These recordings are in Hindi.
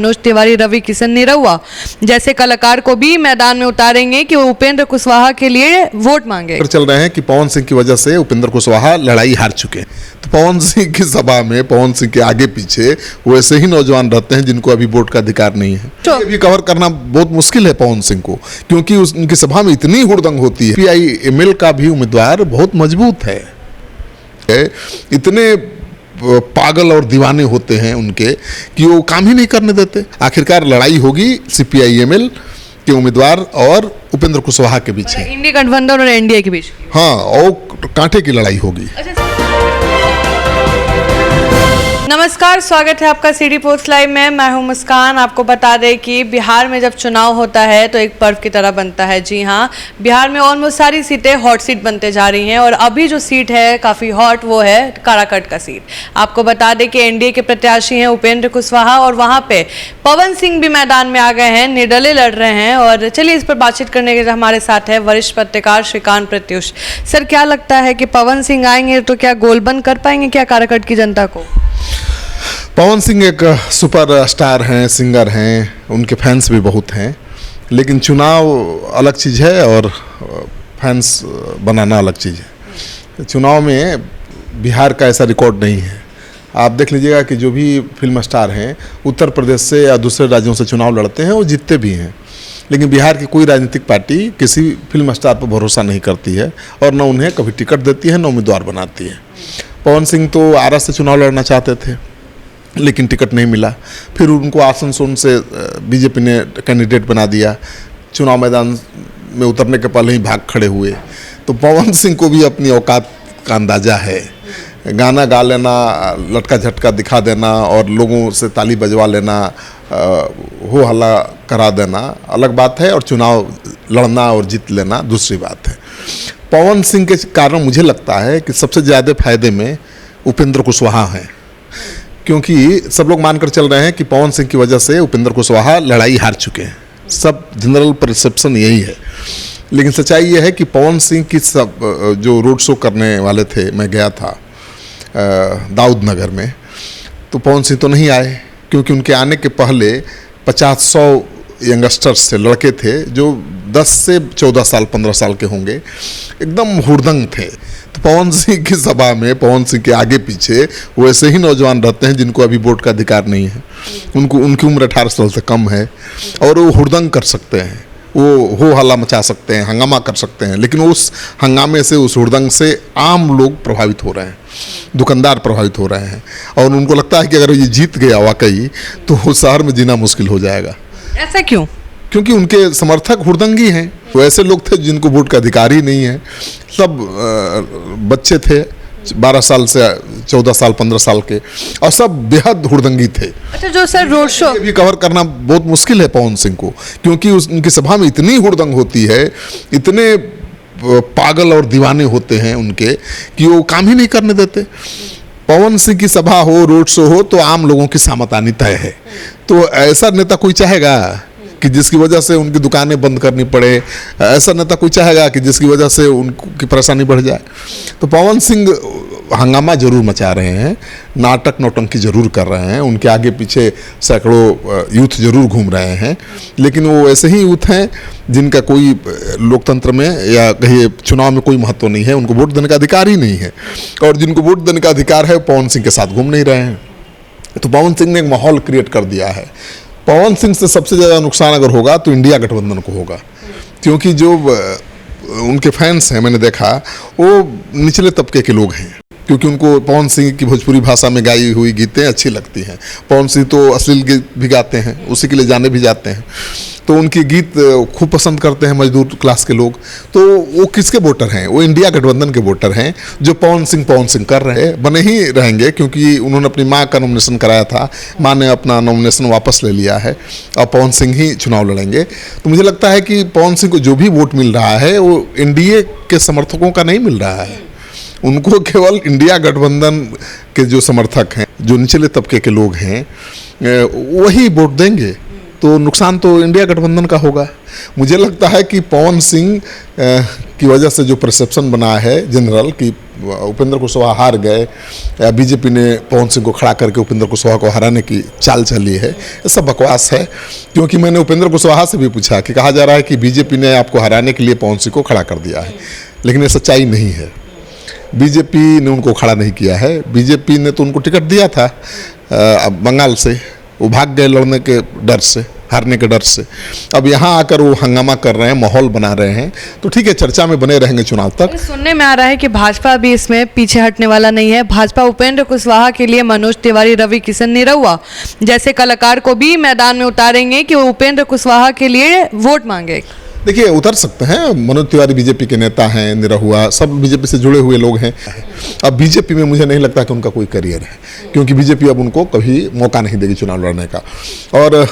मनोज तिवारी, रवि किशन निरहुआ जैसे कलाकार को भी मैदान में उतारेंगे कि वो उपेंद्र कुशवाहा के लिए वोट मांगे। चल रहे हैं कि पवन सिंह की वजह से उपेंद्र कुशवाहा लड़ाई हार चुके हैं। तो पवन सिंह की सभा में पवन सिंह के आगे पीछे वैसे ही नौजवान रहते हैं जिनको अभी वोट का अधिकार नहीं है। ये भी कवर करना बहुत मुश्किल है पवन सिंह को, क्योंकि उनकी सभा में इतनी हुड़दंग होती है। PIML का भी उम्मीदवार बहुत मजबूत है, इतने पागल और दीवाने होते हैं उनके कि वो काम ही नहीं करने देते। आखिरकार लड़ाई होगी CPIML के उम्मीदवार और उपेंद्र कुशवाहा के बीच। इंडिया गठबंधन और NDA के बीच। हाँ, और कांटे की लड़ाई होगी। नमस्कार, स्वागत है आपका CD पोस्ट लाइव में। मैं हूं मुस्कान। आपको बता दें कि बिहार में जब चुनाव होता है तो एक पर्व की तरह बनता है। जी हाँ, बिहार में ऑलमोस्ट सारी सीटें हॉट सीट बनते जा रही हैं और अभी जो सीट है काफ़ी हॉट वो है काराकट का सीट। आपको बता दें कि NDA के प्रत्याशी हैं उपेंद्र कुशवाहा और वहाँ पे पवन सिंह भी मैदान में आ गए हैं, निर्दलीय लड़ रहे हैं। और चलिए इस पर बातचीत करने के लिए हमारे साथ है वरिष्ठ पत्रकार श्रीकांत प्रत्युष। सर, क्या लगता है कि पवन सिंह आएंगे तो क्या गोलबंद कर पाएंगे क्या काराकट की जनता को? पवन सिंह एक सुपर स्टार हैं, सिंगर हैं, उनके फैंस भी बहुत हैं, लेकिन चुनाव अलग चीज़ है और फैंस बनाना अलग चीज़ है। चुनाव में बिहार का ऐसा रिकॉर्ड नहीं है। आप देख लीजिएगा कि जो भी फिल्म स्टार हैं उत्तर प्रदेश से या दूसरे राज्यों से चुनाव लड़ते हैं वो जीतते भी हैं, लेकिन बिहार की कोई राजनीतिक पार्टी किसी फिल्म स्टार पर भरोसा नहीं करती है और न उन्हें कभी टिकट देती है न उम्मीदवार बनाती है। पवन सिंह तो आरा से चुनाव लड़ना चाहते थे लेकिन टिकट नहीं मिला, फिर उनको आसनसोल से बीजेपी ने कैंडिडेट बना दिया। चुनाव मैदान में उतरने के पहले ही भाग खड़े हुए। तो पवन सिंह को भी अपनी औकात का अंदाज़ा है। गाना गा लेना, लटका झटका दिखा देना और लोगों से ताली बजवा लेना, हो हल्ला करा देना अलग बात है, और चुनाव लड़ना और जीत लेना दूसरी बात है। पवन सिंह के कारण मुझे लगता है कि सबसे ज़्यादा फायदे में उपेंद्र कुशवाहा हैं, क्योंकि सब लोग मानकर चल रहे हैं कि पवन सिंह की वजह से उपेंद्र कुशवाहा लड़ाई हार चुके हैं। सब जनरल परसेप्शन यही है, लेकिन सच्चाई यह है कि पवन सिंह की सब जो रोड शो करने वाले थे, मैं गया था दाऊद नगर में, तो पवन सिंह तो नहीं आए, क्योंकि उनके आने के पहले 50-100 यंगस्टर्स से लड़के थे जो 10 से 14 साल 15 साल के होंगे, एकदम हुड़दंग थे। तो पवन सिंह की सभा में पवन सिंह के आगे पीछे वैसे ही नौजवान रहते हैं जिनको अभी वोट का अधिकार नहीं है। उनकी उम्र 18 साल से कम है और वो हुड़दंग कर सकते हैं, वो हो हल्ला मचा सकते हैं, हंगामा कर सकते हैं, लेकिन उस हंगामे से, उस हुड़दंग से आम लोग प्रभावित हो रहे हैं, दुकानदार प्रभावित हो रहे हैं, और उनको लगता है कि अगर ये जीत गया वाकई तो वो शहर में जीना मुश्किल हो जाएगा। ऐसा क्यों? क्योंकि उनके समर्थक हुड़दंगी हैं। तो ऐसे लोग थे जिनको वोट का अधिकार ही नहीं है। सब बच्चे थे 12 साल से 14 साल 15 साल के, और सब बेहद हुड़दंगी थे। अच्छा, जो सर रोड शो भी कवर करना बहुत मुश्किल है पवन सिंह को, क्योंकि उनकी सभा में इतनी हुड़दंग होती है, इतने पागल और दीवाने होते हैं उनके कि वो काम ही नहीं करने देते। पवन सिंह की सभा हो, रोड शो हो, तो आम लोगों की सामतानी तय है। तो ऐसा नेता कोई चाहेगा कि जिसकी वजह से उनकी दुकानें बंद करनी पड़े? ऐसा नेता कोई चाहेगा कि जिसकी वजह से उनकी परेशानी बढ़ जाए? तो पवन सिंह हंगामा जरूर मचा रहे हैं, नाटक नौटंकी जरूर कर रहे हैं, उनके आगे पीछे सैकड़ों यूथ जरूर घूम रहे हैं, लेकिन वो ऐसे ही यूथ हैं जिनका कोई लोकतंत्र में या कहीं चुनाव में कोई महत्व नहीं है, उनको वोट देने का अधिकार ही नहीं है, और जिनको वोट देने का अधिकार है पवन सिंह के साथ घूम नहीं रहे हैं। तो पवन सिंह ने एक माहौल क्रिएट कर दिया है। पवन सिंह से सबसे ज़्यादा नुकसान अगर होगा तो इंडिया गठबंधन को होगा, क्योंकि जो उनके फैंस हैं, मैंने देखा, वो निचले तबके के लोग हैं, क्योंकि उनको पवन सिंह की भोजपुरी भाषा में गाई हुई गीतें अच्छी लगती हैं। पवन सिंह तो अश्लील गीत भी गाते हैं, उसी के लिए जाने भी जाते हैं, तो उनके गीत खूब पसंद करते हैं मजदूर क्लास के लोग। तो वो किसके वोटर हैं? वो इंडिया गठबंधन के वोटर हैं, जो पवन सिंह कर रहे हैं, बने ही रहेंगे, क्योंकि उन्होंने अपनी माँ का नॉमिनेशन कराया था, माँ ने अपना नॉमिनेशन वापस ले लिया है और पवन सिंह ही चुनाव लड़ेंगे। तो मुझे लगता है कि पवन सिंह को जो भी वोट मिल रहा है वो NDA के समर्थकों का नहीं मिल रहा है, उनको केवल इंडिया गठबंधन के जो समर्थक हैं, जो निचले तबके के लोग हैं, वही वोट देंगे। तो नुकसान तो इंडिया गठबंधन का होगा। मुझे लगता है कि पवन सिंह की वजह से जो परसेप्शन बना है जनरल कि उपेंद्र कुशवाहा हार गए या बीजेपी ने पवन सिंह को खड़ा करके उपेंद्र कुशवाहा को हराने की चाल चली है, ये सब बकवास है। क्योंकि मैंने उपेंद्र कुशवाहा से भी पूछा कि कहा जा रहा है कि बीजेपी ने आपको हराने के लिए पवन सिंह को खड़ा कर दिया है, लेकिन ये सच्चाई नहीं है। बीजेपी ने उनको खड़ा नहीं किया है। बीजेपी ने तो उनको टिकट दिया था बंगाल से, वो भाग गए लड़ने के डर से, हारने के डर से। अब यहाँ आकर वो हंगामा कर रहे हैं, माहौल बना रहे हैं, तो ठीक है, चर्चा में बने रहेंगे चुनाव तक। सुनने में आ रहा है कि भाजपा भी इसमें पीछे हटने वाला नहीं है। भाजपा उपेंद्र कुशवाहा के लिए मनोज तिवारी, रवि किशन निरहुआ जैसे कलाकार को भी मैदान में उतारेंगे कि वो उपेंद्र कुशवाहा के लिए वोट मांगे। देखिए, उतर सकते हैं। मनोज तिवारी बीजेपी के नेता हैं, निरहुआ सब बीजेपी से जुड़े हुए लोग हैं। अब बीजेपी में मुझे नहीं लगता कि उनका कोई करियर है, क्योंकि बीजेपी अब उनको कभी मौका नहीं देगी चुनाव लड़ने का। और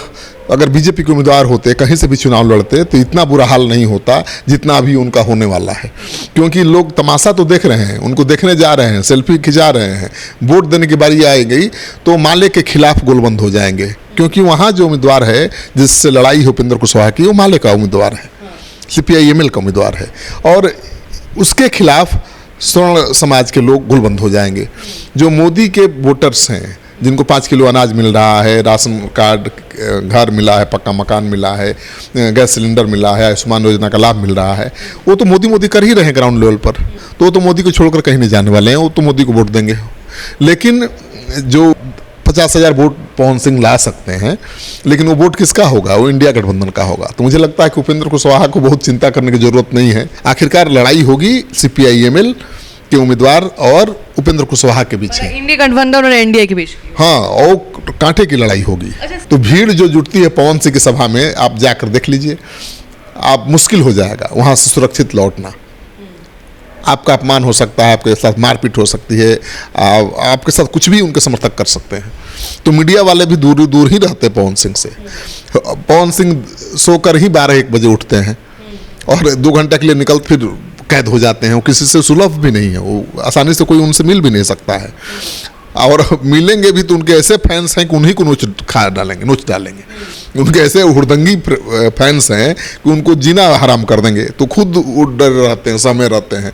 अगर बीजेपी के उम्मीदवार होते, कहीं से भी चुनाव लड़ते, तो इतना बुरा हाल नहीं होता जितना अभी उनका होने वाला है। क्योंकि लोग तमाशा तो देख रहे हैं, उनको देखने जा रहे हैं, सेल्फी खिंचा रहे हैं। वोट देने की बारी आ गई तो माले के खिलाफ गोलबंद हो जाएंगे, क्योंकि वहाँ जो उम्मीदवार है जिससे लड़ाई है उपेंद्र कुशवाहा की, वो माले का उम्मीदवार है, CPI-ML का उम्मीदवार है, और उसके खिलाफ स्वर्ण समाज के लोग गुलबंद हो जाएंगे। जो मोदी के वोटर्स हैं, जिनको 5 किलो अनाज मिल रहा है, राशन कार्ड, घर मिला है, पक्का मकान मिला है, गैस सिलेंडर मिला है, आयुष्मान योजना का लाभ मिल रहा है, वो तो मोदी कर ही रहे हैं ग्राउंड लेवल पर। तो वो तो मोदी को छोड़कर कहीं नहीं जाने वाले हैं, वो तो मोदी को वोट देंगे। लेकिन जो 50,000 वोट पवन सिंह ला सकते हैं, लेकिन वो वोट किसका होगा? वो इंडिया गठबंधन का होगा। तो मुझे लगता है कि उपेंद्र कुशवाहा को बहुत चिंता करने की जरूरत नहीं है। आखिरकार लड़ाई होगी CPI-ML के उम्मीदवार और उपेंद्र कुशवाहा के बीच है, इंडिया गठबंधन और एनडीए के बीच। हाँ, और कांटे की लड़ाई होगी। तो भीड़ जो जुटती है पवन सिंह की सभा में, आप जाकर देख लीजिए, आप मुश्किल हो जाएगा वहाँ से सुरक्षित लौटना। आपका अपमान हो सकता है, आपके साथ मारपीट हो सकती है, आपके साथ कुछ भी उनके समर्थक कर सकते हैं। तो मीडिया वाले भी दूर दूर ही रहते हैं पवन सिंह से। पवन सिंह सोकर ही 12-1 बजे उठते हैं और 2 घंटे के लिए निकल फिर कैद हो जाते हैं। वो किसी से सुलभ भी नहीं है, वो आसानी से कोई उनसे मिल भी नहीं सकता है, और मिलेंगे भी तो उनके ऐसे फैंस हैं कि उन्हीं को नोच डालेंगे। उनके ऐसे हुड़दंगी फैंस हैं कि उनको जीना हराम कर देंगे। तो खुद वो डर रहते हैं, समय रहते हैं,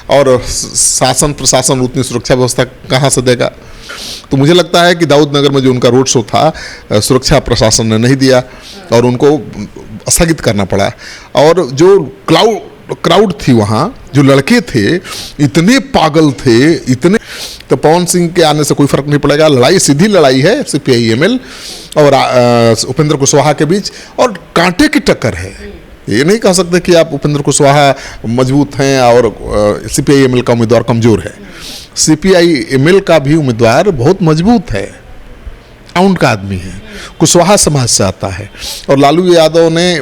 और शासन प्रशासन उतनी सुरक्षा व्यवस्था कहाँ से देगा? तो मुझे लगता है कि दाऊद नगर में जो उनका रोड शो था, सुरक्षा प्रशासन ने नहीं दिया और उनको स्थगित करना पड़ा। और जो क्राउड थी वहाँ, जो लड़के थे, इतने पागल थे, इतने, तो पवन सिंह के आने से कोई फर्क नहीं पड़ेगा। लड़ाई सीधी लड़ाई है CPI-ML और उपेंद्र कुशवाहा के बीच, और कांटे की टक्कर है। ये नहीं कह सकते कि आप उपेंद्र कुशवाहा मजबूत हैं और CPI-ML का उम्मीदवार कमज़ोर है। CPI-ML का भी उम्मीदवार बहुत मजबूत है, साउंड का आदमी है, कुशवाहा समाज से आता है, और लालू यादव ने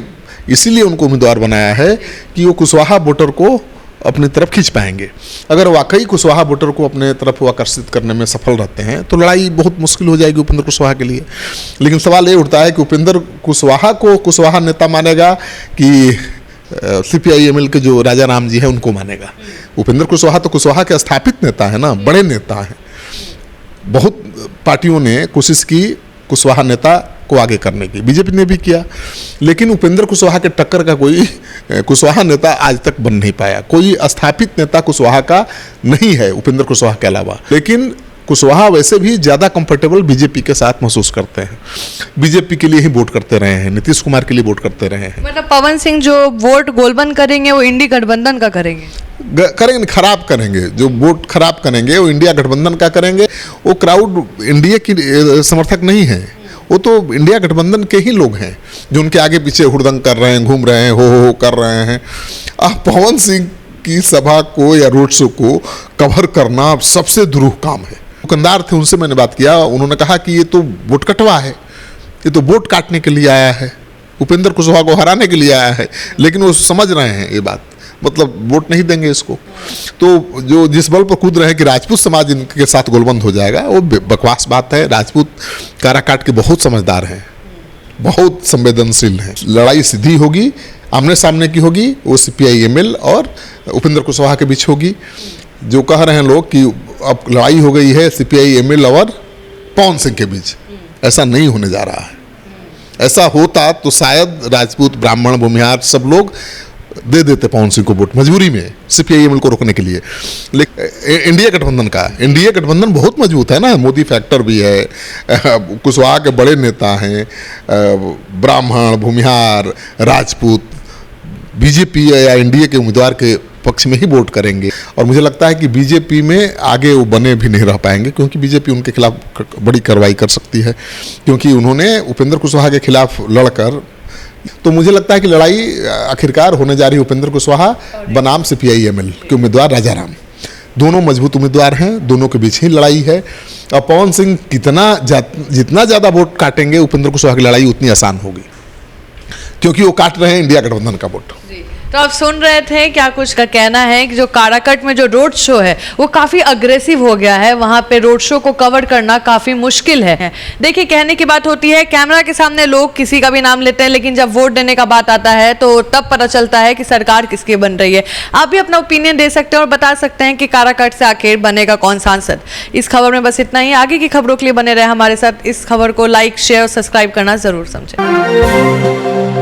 इसीलिए उनको उम्मीदवार बनाया है कि वो कुशवाहा वोटर को अपनी तरफ खींच पाएंगे। अगर वाकई कुशवाहा वोटर को अपने तरफ आकर्षित करने में सफल रहते हैं तो लड़ाई बहुत मुश्किल हो जाएगी उपेंद्र कुशवाहा के लिए। लेकिन सवाल ये उठता है कि उपेंद्र कुशवाहा को कुशवाहा नेता मानेगा कि CPI-ML के जो राजा राम जी हैं उनको मानेगा? उपेंद्र कुशवाहा तो कुशवाहा के स्थापित नेता है ना, बड़े नेता हैं। बहुत पार्टियों ने कोशिश की कुशवाहा नेता को आगे करने की, बीजेपी ने भी किया, लेकिन उपेंद्र कुशवाहा के टक्कर का कोई कुशवाहा नेता आज तक बन नहीं पाया। कोई स्थापित नेता कुशवाहा का नहीं है उपेंद्र कुशवाहा के अलावा। लेकिन कुशवाहा वैसे भी ज़्यादा कंफर्टेबल बीजेपी के साथ महसूस करते हैं, बीजेपी के लिए ही वोट करते रहे हैं, नीतीश कुमार के लिए वोट करते रहे हैं। मतलब पवन सिंह जो वोट गोलबंद करेंगे वो इंडी गठबंधन का करेंगे, खराब करेंगे। जो वोट खराब करेंगे वो इंडिया गठबंधन का करेंगे। वो क्राउड इंडिया की समर्थक नहीं है, वो तो इंडिया गठबंधन के ही लोग हैं जो उनके आगे पीछे हुड़दंग कर रहे हैं, घूम रहे हैं, हो कर रहे हैं। पवन सिंह की सभा को या रोड शो को कवर करना सबसे दुरूह काम है। दुकानदार थे, उनसे मैंने बात किया, उन्होंने कहा कि ये तो वोट कटवा है, ये तो वोट काटने के लिए आया है, उपेंद्र कुशवाहा को हराने के लिए आया है। लेकिन वो समझ रहे हैं ये बात, मतलब वोट नहीं देंगे इसको। तो जो जिस बल पर कूद रहे हैं कि राजपूत समाज इनके साथ गोलबंद हो जाएगा, वो बकवास बात है। राजपूत काराकाट के बहुत समझदार हैं, बहुत संवेदनशील हैं। लड़ाई सीधी होगी, आमने सामने की होगी, वो CPI-ML और उपेंद्र कुशवाहा के बीच होगी। जो कह रहे हैं लोग कि अब लड़ाई हो गई है CPI-ML और पवन सिंह के बीच, ऐसा नहीं होने जा रहा है। ऐसा होता तो शायद राजपूत, ब्राह्मण, भूमिहार सब लोग दे देते पवन सिंह को वोट, मजबूरी में, सीपीआईएम को रोकने के लिए। लेकिन एनडीए गठबंधन बहुत मजबूत है ना, मोदी फैक्टर भी है, कुशवाहा के बड़े नेता हैं, ब्राह्मण, भूमिहार, राजपूत बीजेपी या एनडीए के उम्मीदवार के पक्ष में ही वोट करेंगे। और मुझे लगता है कि बीजेपी में आगे वो बने भी नहीं रह पाएंगे, क्योंकि बीजेपी उनके खिलाफ बड़ी कार्रवाई कर सकती है, क्योंकि उन्होंने उपेंद्र कुशवाहा के खिलाफ लड़कर, तो मुझे लगता है कि लड़ाई आखिरकार होने जा रही है उपेंद्र कुशवाहा बनाम सीपीआईएमएल के उम्मीदवार राजाराम। दोनों मजबूत उम्मीदवार हैं, दोनों के बीच ही लड़ाई है। और पवन सिंह जितना ज़्यादा वोट काटेंगे उपेंद्र कुशवाहा की लड़ाई उतनी आसान होगी, क्योंकि वो काट रहे हैं इंडिया गठबंधन का वोट। तो आप सुन रहे थे क्या कुछ का कहना है कि जो काराकट में जो रोड शो है वो काफ़ी अग्रेसिव हो गया है, वहाँ पे रोड शो को कवर करना काफ़ी मुश्किल है। देखिए, कहने की बात होती है, कैमरा के सामने लोग किसी का भी नाम लेते हैं, लेकिन जब वोट देने का बात आता है तो तब पता चलता है कि सरकार किसकी बन रही है। आप भी अपना ओपिनियन दे सकते हैं और बता सकते हैं कि काराकट से आखिर बनेगा कौन सांसद। इस खबर में बस इतना ही। आगे की खबरों के लिए बने रहे हमारे साथ। इस खबर को लाइक, शेयर और सब्सक्राइब करना जरूर समझें।